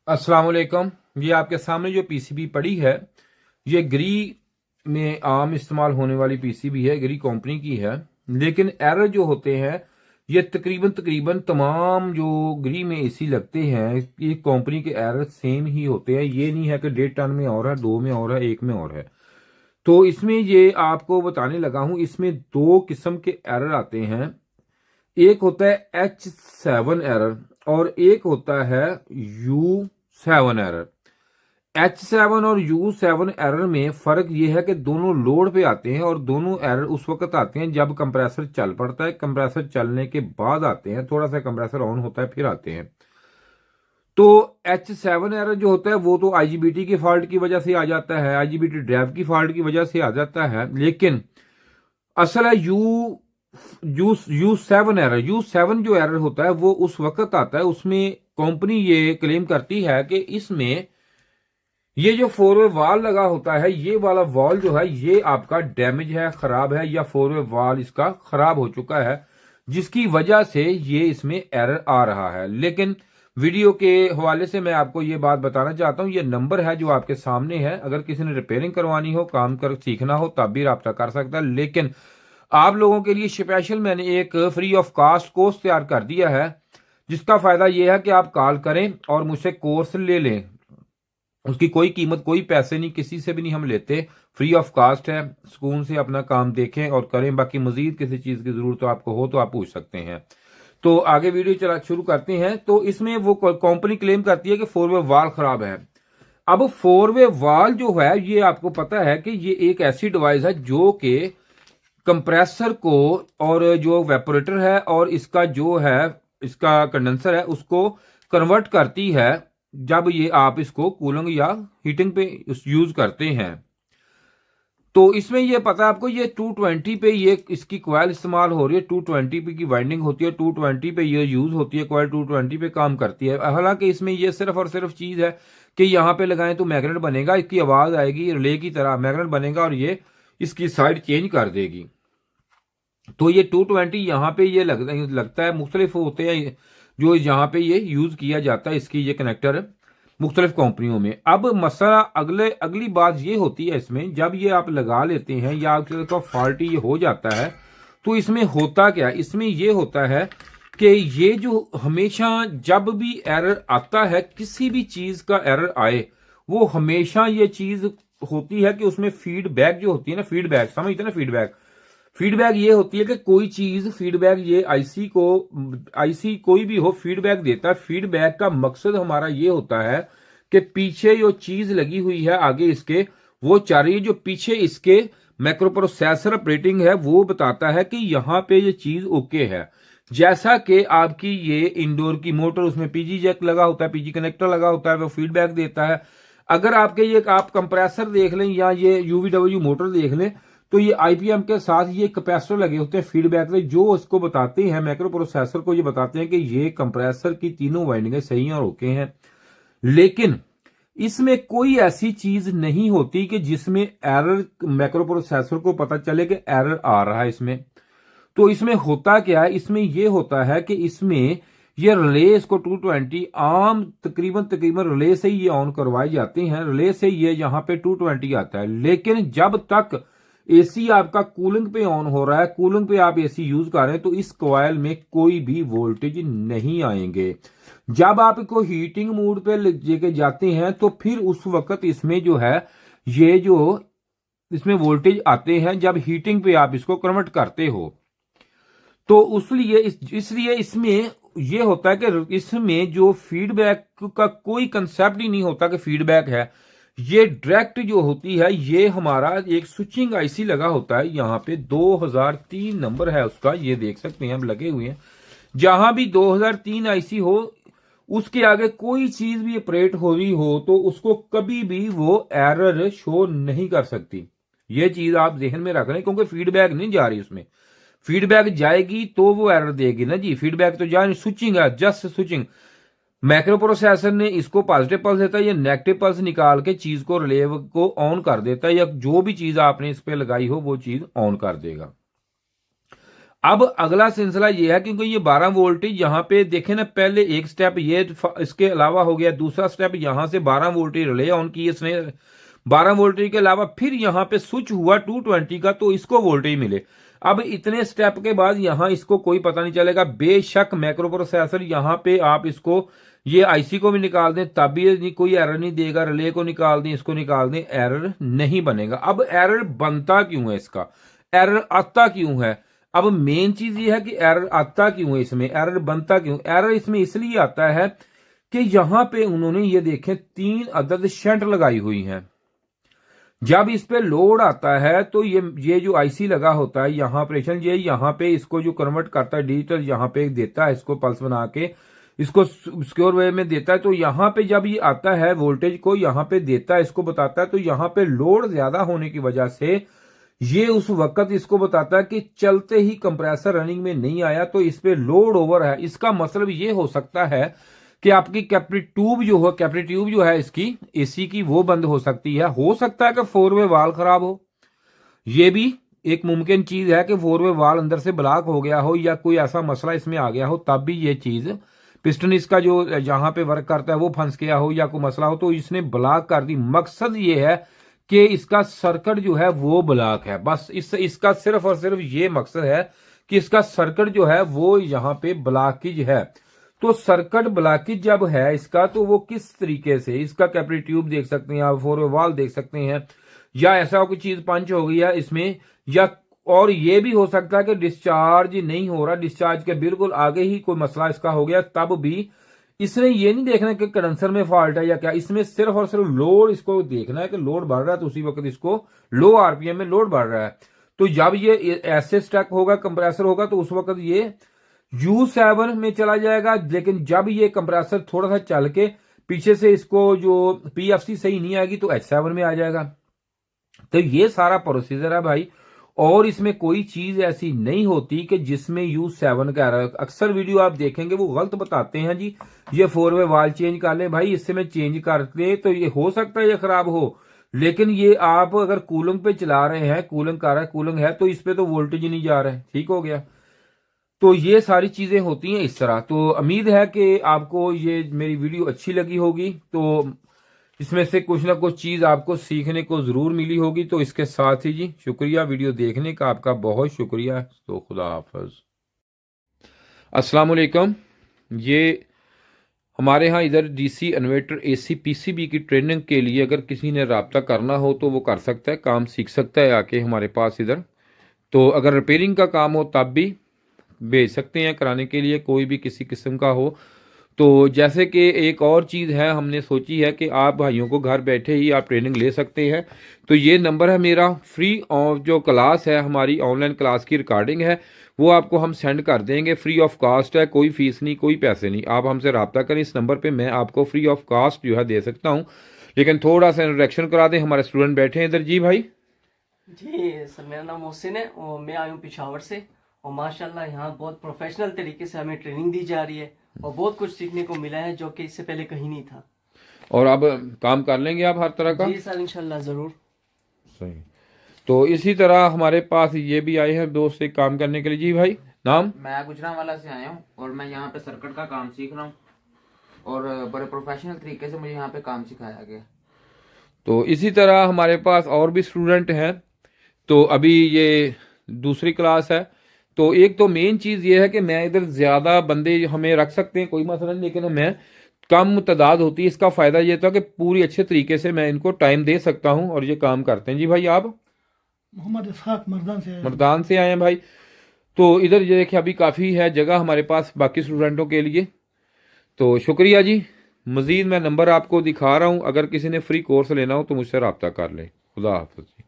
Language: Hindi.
अस्सलाम वालेकुम। ये आपके सामने जो पीसीबी पड़ी है ये ग्री में आम इस्तेमाल होने वाली पीसीबी है, ग्री कंपनी की है। लेकिन एरर जो होते हैं ये तकरीबन तकरीबन तमाम जो ग्री में एसी लगते हैं ये कंपनी के एरर सेम ही होते हैं। ये नहीं है कि 1.5 टन में और है, 2 में और है, 1 में और है। तो इसमें ये आपको बताने लगा हूं, इसमें दो किस्म के एरर आते हैं। एक होता है H7 एरर और एक होता है U7 एरर। H7 और U7 एरर में फर्क यह है कि दोनों लोड पे आते हैं और दोनों एरर उस वक्त आते हैं जब कंप्रेसर चल पड़ता है। कंप्रेसर चलने के बाद आते हैं, थोड़ा सा कंप्रेसर ऑन होता है फिर आते हैं। तो H7 एरर जो होता है वो तो आईजीबीटी के फॉल्ट की वजह से आ जाता है, आईजीबीटी ड्राइव की फॉल्ट की वजह से आ जाता है। लेकिन असल है यू सेवन एरर। यू7 जो एरर होता है वो उस वक्त आता है, उसमें कंपनी ये क्लेम करती है कि इसमें ये जो फोर वे वाल लगा होता है ये वाला वॉल जो है ये आपका डैमेज है, खराब है, या फोर वे वाल इसका खराब हो चुका है जिसकी वजह से ये इसमें एरर आ रहा है। लेकिन वीडियो के हवाले से मैं आपको ये बात बताना चाहता हूं, ये नंबर है जो आपके सामने है। अगर किसी ने रिपेयरिंग करवानी हो, काम कर सीखना हो तब भी रब्ता कर सकता है। लेकिन आप लोगों के लिए स्पेशल मैंने एक फ्री ऑफ कास्ट कोर्स तैयार कर दिया है जिसका फायदा यह है कि आप कॉल करें और मुझसे कोर्स ले लें। उसकी कोई कीमत, कोई पैसे नहीं, किसी से भी नहीं हम लेते, फ्री ऑफ कास्ट है। सुकून से अपना काम देखें और करें। बाकी मजीद किसी चीज की जरूरत तो आपको हो तो आप पूछ सकते हैं। तो आगे वीडियो चला शुरू करते हैं। तो इसमें वो कंपनी क्लेम करती है कि फोर वे वाल खराब है। अब फोर वे वाल जो है ये आपको पता है कि ये एक ऐसी डिवाइस है जो कि कंप्रेसर को और जो वेपोरेटर है और इसका जो है इसका कंडेंसर है उसको कन्वर्ट करती है जब ये आप इसको कूलिंग या हीटिंग पे यूज करते हैं। तो इसमें ये पता है आपको, ये 220 पे ये इसकी कॉइल इस्तेमाल हो रही है, 220 पे की वाइंडिंग होती है, 220 पे ये यूज होती है, कॉइल 220 पे काम करती है। हालांकि इसमें ये सिर्फ और सिर्फ चीज है कि यहाँ पे लगाएं तो मैग्नेट बनेगा, इसकी आवाज आएगी रिले की तरह, मैग्नेट बनेगा और ये इसकी साइड चेंज कर देगी। तो ये 220 यहाँ पे ये लगता है, मुख्तलिफ होते हैं जो यहाँ पे ये यूज किया जाता है, इसकी ये कनेक्टर मुख्तलिफ कंपनियों में। अब मसला अगली बात ये होती है इसमें, जब ये आप लगा लेते हैं या आपका फॉल्टी ये हो जाता है तो इसमें होता क्या, इसमें ये होता है कि ये जो हमेशा जब भी एरर आता है, किसी भी चीज का एरर आए, वो हमेशा ये चीज होती है कि उसमें फीडबैक जो होती है ना, फीडबैक समझते हैं ना, फीडबैक ये होती है कि कोई चीज फीडबैक, ये आईसी कोई भी हो फीडबैक देता है। फीडबैक का मकसद हमारा ये होता है कि पीछे जो चीज लगी हुई है आगे इसके वो चल रही है, जो पीछे इसके मैक्रो प्रोसेसर ऑपरेटिंग है वो बताता है कि यहां पे ये चीज ओके है। जैसा कि आपकी ये इंडोर की मोटर, उसमें पीजी जैक लगा होता है, पीजी कनेक्टर लगा होता है, वो फीडबैक देता है। अगर आपके ये आप कंप्रेसर देख लें या ये यूवीडब्ल्यू मोटर देख लें तो ये आईपीएम के साथ ये कैपेसिटर लगे होते हैं फीडबैक में, जो इसको बताते हैं, मैक्रो प्रोसेसर को ये बताते हैं कि ये कंप्रेसर की तीनों वाइंडिंगें सही हैं और ओके हैं। लेकिन इसमें कोई ऐसी चीज नहीं होती कि जिसमें एरर, मैक्रो प्रोसेसर को पता चले कि एरर आ रहा है इसमें। तो इसमें होता क्या है, इसमें यह होता है कि इसमें ये रिले, इसको 220 आम तकरीबन रिले से ही ये ऑन करवाए जाते हैं, रिले से ये यहां पे 220 आता है। लेकिन जब तक एसी आपका कूलिंग पे ऑन हो रहा है, कूलिंग पे आप एसी यूज कर रहे हैं, तो इस कॉइल में कोई भी वोल्टेज नहीं आएंगे। जब आप इसको हीटिंग मोड पे लेके जाते हैं तो फिर उस वक्त इसमें जो है ये जो इसमें वोल्टेज आते हैं जब हीटिंग पे आप इसको कन्वर्ट करते हो। तो इसलिए इसमें यह होता है कि इसमें जो फीडबैक का कोई कंसेप्ट ही नहीं होता कि फीडबैक है। ये डायरेक्ट जो होती है, ये हमारा एक स्विचिंग आईसी लगा होता है, यहाँ पे 2003 नंबर है उसका, ये देख सकते हैं हम लगे हुए हैं। जहां भी 2003 आईसी हो उसके आगे कोई चीज भी ऑपरेट हो रही हो तो उसको कभी भी वो एरर शो नहीं कर सकती। ये चीज आप जहन में रख लें, क्योंकि फीडबैक नहीं जा रही उसमें। फीडबैक जाएगी तो वो एरर देगी ना जी, फीडबैक तो जा, स्विचिंग है, जस्ट स्विचिंग। मैक्रो प्रोसेसर ने इसको पॉजिटिव पल्स देता है, या नेगेटिव पल्स निकाल के चीज को रिले को ऑन कर देता है, या जो भी चीज आपने इस पे लगाई हो वो चीज ऑन कर देगा। अब अगला सिलसिला ये है क्योंकि ये 12 वोल्टेज यहाँ पे देखे ना, पहले एक स्टेप ये इसके अलावा हो गया, दूसरा स्टेप यहां से 12 वोल्टेज रिले ऑन की इसने 12 वोल्टेज के अलावा फिर यहाँ पे स्विच हुआ 220 का, तो इसको वोल्टेज मिले। अब इतने स्टेप के बाद यहां इसको कोई पता नहीं चलेगा। बेशक मैक्रो प्रोसेसर यहां पे आप इसको ये आईसी को भी निकाल दें तब भी कोई एरर नहीं देगा, रिले को निकाल दें, इसको निकाल दें, एरर नहीं बनेगा। अब एरर बनता क्यों है, इसका एरर आता क्यों है? अब मेन चीज ये है कि एरर आता क्यों है, इसमें एरर बनता क्यों? एरर इसमें इसलिए आता है कि यहां पे उन्होंने ये देखें 3 अदद शंट लगाई हुई हैं। जब इस पे लोड आता है तो ये जो आईसी लगा होता है यहाँ ऑपरेशन, ये यहाँ पे इसको जो कन्वर्ट करता है डिजिटल यहाँ पे देता है, इसको पल्स बना के इसको सिक्योर वे में देता है। तो यहाँ पे जब ये आता है वोल्टेज को यहाँ पे देता है, इसको बताता है, तो यहाँ पे लोड ज्यादा होने की वजह से ये उस वक्त इसको बताता है कि चलते ही कंप्रेसर रनिंग में नहीं आया तो इस पे लोड ओवर है। इसका मतलब ये हो सकता है कि आपकी कैपिटरी ट्यूब जो है इसकी एसी की वो बंद हो सकती है। हो सकता है कि 4 वे वाल खराब हो, ये भी एक मुमकिन चीज है कि 4 वे वाल अंदर से ब्लॉक हो गया हो या कोई ऐसा मसला इसमें आ गया हो, तब भी ये चीज पिस्टन इसका जो जहां पे वर्क करता है वो फंस गया हो या कोई मसला हो तो इसने ब्लॉक कर दी। मकसद ये है कि इसका सर्किट जो है वो ब्लॉक है, बस इसका सिर्फ और सिर्फ ये मकसद है कि इसका सर्किट जो है वो यहाँ पे ब्लॉकेज है। तो सर्किट ब्लॉकेज जब है इसका, तो वो किस तरीके से, इसका कैपिटरी ट्यूब देख सकते हैं आप, 4 वे वाल देख सकते हैं, या ऐसा कोई चीज पंच हो गई है इसमें, या और ये भी हो सकता है कि डिस्चार्ज नहीं हो रहा, डिस्चार्ज के बिल्कुल आगे ही कोई मसला इसका हो गया, तब भी इसने ये नहीं देखना कि कंडेंसर में फॉल्ट है या क्या, इसमें सिर्फ और सिर्फ लोड इसको देखना है कि लोड बढ़ रहा है, तो उसी वक्त इसको लो आरपीएम में लोड बढ़ रहा है। तो जब ये ऐसे स्टक होगा, कंप्रेसर होगा, तो उस वक्त ये U7 में चला जाएगा। लेकिन जब ये कंप्रेसर थोड़ा सा चल के पीछे से इसको जो पीएफसी सही नहीं आएगी तो H7 में आ जाएगा। तो ये सारा प्रोसीजर है भाई, और इसमें कोई चीज ऐसी नहीं होती कि जिसमें U7 का एरर। अक्सर वीडियो आप देखेंगे वो गलत बताते हैं जी, ये 4 वे वाल चेंज कर ले भाई, इससे मैं चेंज करते तो ये हो सकता है ये खराब हो, लेकिन ये आप अगर कूलिंग पे चला रहे हैं, कूलिंग कर रहा है, कूलिंग है, तो इस पे तो वोल्टेज नहीं जा रहा है, ठीक हो गया। तो ये सारी चीजें होती हैं इस तरह। तो उम्मीद है कि आपको ये मेरी वीडियो अच्छी लगी होगी, तो इसमें से कुछ ना कुछ चीज आपको सीखने को जरूर मिली होगी। तो इसके साथ ही जी शुक्रिया वीडियो देखने का, आपका बहुत शुक्रिया। तो खुदा हाफिज, अस्सलाम वालेकुम। ये हमारे यहाँ इधर डीसी इन्वर्टर एसी पीसीबी की ट्रेनिंग के लिए अगर किसी ने रब्ता करना हो तो वो कर सकता है, काम सीख सकता है आके हमारे पास इधर। तो अगर रिपेयरिंग का काम हो तब भी भेज सकते हैं कराने के लिए, कोई भी किसी किस्म का हो। तो जैसे कि एक और चीज़ है हमने सोची है कि आप भाइयों को घर बैठे ही आप ट्रेनिंग ले सकते हैं। तो ये नंबर है मेरा, फ्री ऑफ जो क्लास है हमारी ऑनलाइन क्लास की रिकॉर्डिंग है वो आपको हम सेंड कर देंगे, फ्री ऑफ कास्ट है, कोई फीस नहीं, कोई पैसे नहीं। आप हमसे रब्ता करें इस नंबर पे, मैं आपको फ्री ऑफ कास्ट जो है दे सकता हूँ, लेकिन थोड़ा सा इंट्रोडक्शन करा दें। हमारे स्टूडेंट बैठे हैं इधर। जी भाई। जी सर, मेरा नाम मोहसिन है और मैं आया हूँ पिशावर से, और माशाल्लाह यहाँ बहुत प्रोफेशनल तरीके से हमें ट्रेनिंग दी जा रही है और बहुत कुछ सीखने को मिला है जो कि इससे पहले कहीं नहीं था। और अब काम कर लेंगे आप हर तरह का? जी सर, इंशाल्लाह जरूर। सही। तो इसी तरह हमारे पास ये भी आए हैं दोस्त से काम करने के लिए। जी भाई, नाम? मैं गुजरांवाला से आया हूँ और मैं यहाँ पे सर्किट का काम सीख रहा हूँ और बड़े प्रोफेशनल तरीके से मुझे यहाँ पे काम सिखाया गया। तो इसी तरह हमारे पास और भी स्टूडेंट हैं। तो अभी ये दूसरी क्लास है। तो एक तो मेन चीज़ ये है कि मैं इधर ज़्यादा बंदे हमें रख सकते हैं, कोई मसला नहीं, लेकिन मैं कम तादाद होती है। इसका फ़ायदा ये था कि पूरी अच्छे तरीके से मैं इनको टाइम दे सकता हूँ और ये काम करते हैं। जी भाई, आप? मोहम्मद इसहाक मर्दान से आए हैं भाई। तो इधर ये देखिए अभी काफ़ी है जगह हमारे पास बाकी स्टूडेंटों के लिए। तो शुक्रिया जी। मज़ीद मैं नंबर आपको दिखा रहा हूँ, अगर किसी ने फ्री कोर्स लेना हो तो मुझसे रब्ता कर लें। खुदा हाफ़िज़ जी।